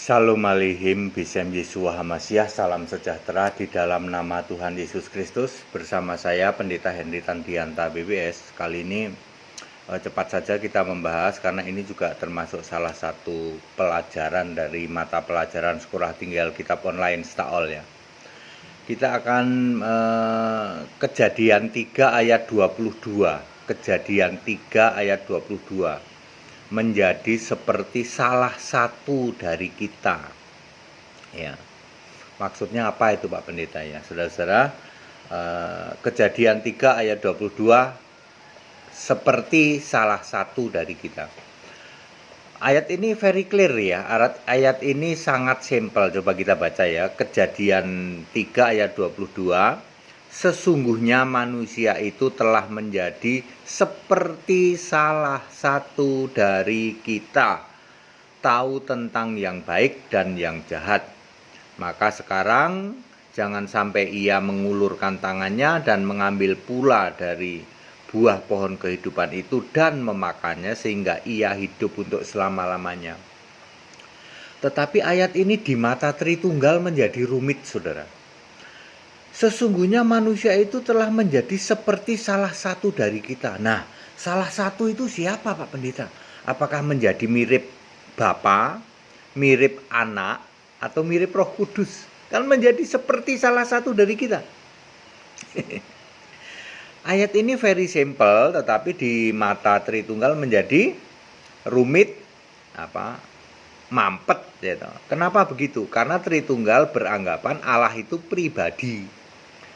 Shalom Aleichem, Bisem Yeshua Hamasyah, salam sejahtera di dalam nama Tuhan Yesus Kristus. Bersama saya Pendeta Henry Tandianta BBS. Kali ini cepat saja kita membahas karena ini juga termasuk salah satu pelajaran dari mata pelajaran Sekolah Tinggi Alkitab Online Staol ya. Kita akan Kejadian 3 ayat 22. Kejadian 3 ayat 22. Menjadi seperti salah satu dari kita. Ya. Maksudnya apa itu Pak Pendeta ya? Saudara-saudara, Kejadian 3 ayat 22 seperti salah satu dari kita. Ayat ini very clear ya. Ayat ini sangat simpel. Coba kita baca ya. Kejadian 3 ayat 22. Sesungguhnya manusia itu telah menjadi seperti salah satu dari kita, tahu tentang yang baik dan yang jahat. Maka sekarang jangan sampai ia mengulurkan tangannya dan mengambil pula dari buah pohon kehidupan itu dan memakannya sehingga ia hidup untuk selama-lamanya. Tetapi ayat ini di mata Tritunggal menjadi rumit, saudara. Sesungguhnya manusia itu telah menjadi seperti salah satu dari kita. Nah, salah satu itu siapa Pak Pendeta? Apakah menjadi mirip Bapa, mirip Anak, atau mirip Roh Kudus? Kan menjadi seperti salah satu dari kita. Ayat ini very simple, tetapi di mata Tritunggal menjadi rumit, mampet. Gitu. Kenapa begitu? Karena Tritunggal beranggapan Allah itu pribadi.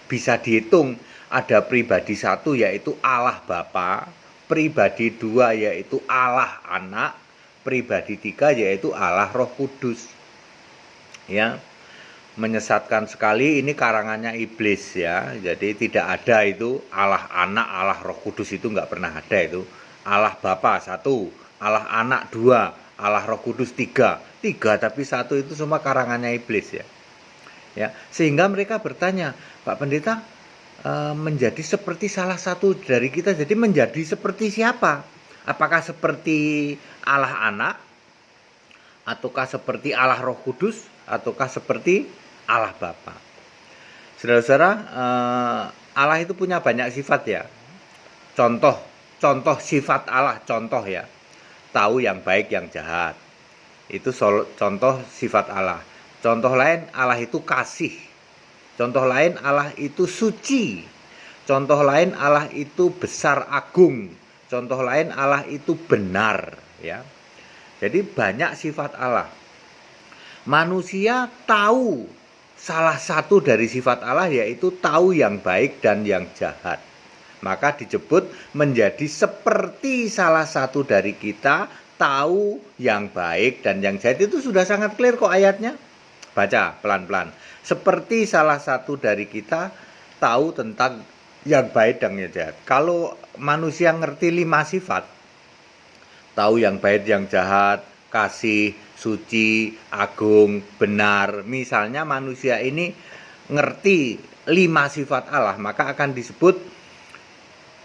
Bisa dihitung, ada pribadi satu yaitu Allah Bapa, pribadi dua yaitu Allah Anak, pribadi tiga yaitu Allah Roh Kudus. Ya, menyesatkan sekali, ini karangannya iblis ya. Jadi tidak ada itu Allah Anak, Allah Roh Kudus itu nggak pernah ada itu. Allah Bapa satu, Allah Anak dua, Allah Roh Kudus tiga tapi satu itu semua karangannya iblis ya. Ya, sehingga mereka bertanya, Pak Pendeta, menjadi seperti salah satu dari kita, jadi menjadi seperti siapa? Apakah seperti Allah Anak, ataukah seperti Allah Roh Kudus, ataukah seperti Allah Bapa? Saudara-saudara, Allah itu punya banyak sifat ya. Contoh sifat Allah, contoh ya. Tahu yang baik, yang jahat. Itu contoh sifat Allah. Contoh lain, Allah itu kasih. Contoh lain, Allah itu suci. Contoh lain, Allah itu besar agung. Contoh lain, Allah itu benar. Ya. Jadi banyak sifat Allah. Manusia tahu salah satu dari sifat Allah, yaitu tahu yang baik dan yang jahat. Maka disebut menjadi seperti salah satu dari kita, tahu yang baik dan yang jahat. Itu sudah sangat clear kok ayatnya. Baca pelan-pelan. Seperti salah satu dari kita tahu tentang yang baik dan yang jahat. Kalau manusia ngerti 5 sifat, tahu yang baik, yang jahat, kasih, suci, agung, benar. Misalnya manusia ini ngerti 5 sifat Allah, maka akan disebut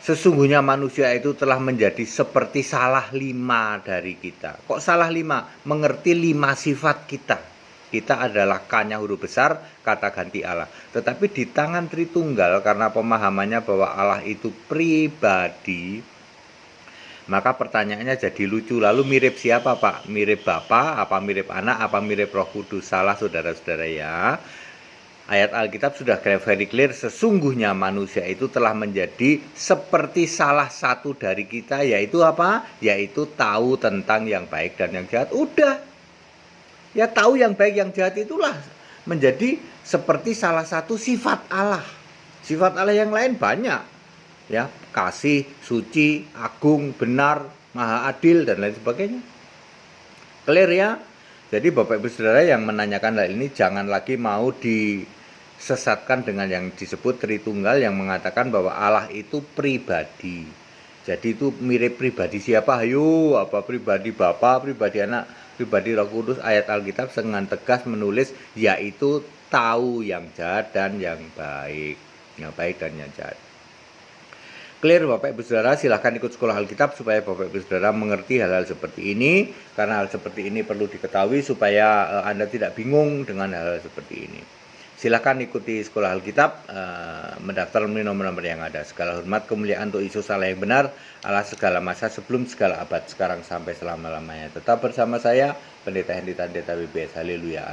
sesungguhnya manusia itu telah menjadi seperti salah 5 dari kita. Kok salah 5? Mengerti 5 sifat kita. Kita adalah K-nya huruf besar, kata ganti Allah. Tetapi di tangan Tritunggal, karena pemahamannya bahwa Allah itu pribadi, maka pertanyaannya jadi lucu. Lalu mirip siapa Pak? Mirip Bapa, apa mirip Anak, apa mirip Roh Kudus? Salah saudara-saudara ya. Ayat Alkitab sudah very clear, sesungguhnya manusia itu telah menjadi seperti salah satu dari kita, yaitu apa? Yaitu tahu tentang yang baik dan yang jahat. Udah. Ya tahu yang baik yang jahat itulah menjadi seperti salah satu sifat Allah. Sifat Allah yang lain banyak. Ya, kasih, suci, agung, benar, maha adil dan lain sebagainya. Clear ya? Jadi Bapak Ibu Saudara yang menanyakan hal ini jangan lagi mau disesatkan dengan yang disebut Tritunggal yang mengatakan bahwa Allah itu pribadi. Jadi itu mirip pribadi siapa? Ayo, apa pribadi Bapa, pribadi Anak, pribadi Roh Kudus. Ayat Alkitab dengan tegas menulis yaitu tahu yang jahat dan yang baik dan yang jahat. Clear Bapak Ibu Saudara, silahkan ikut sekolah Alkitab supaya Bapak Ibu Saudara mengerti hal-hal seperti ini, karena hal seperti ini perlu diketahui supaya Anda tidak bingung dengan hal-hal seperti ini. Silahkan ikuti sekolah Alkitab, mendaftar melalui nomor-nomor yang ada. Segala hormat kemuliaan untuk Yesus Allah yang benar, Allah segala masa sebelum segala abad, sekarang sampai selama-lamanya. Tetap bersama saya, Pendeta Hendy Tandeta BBS. Haleluya. Amin.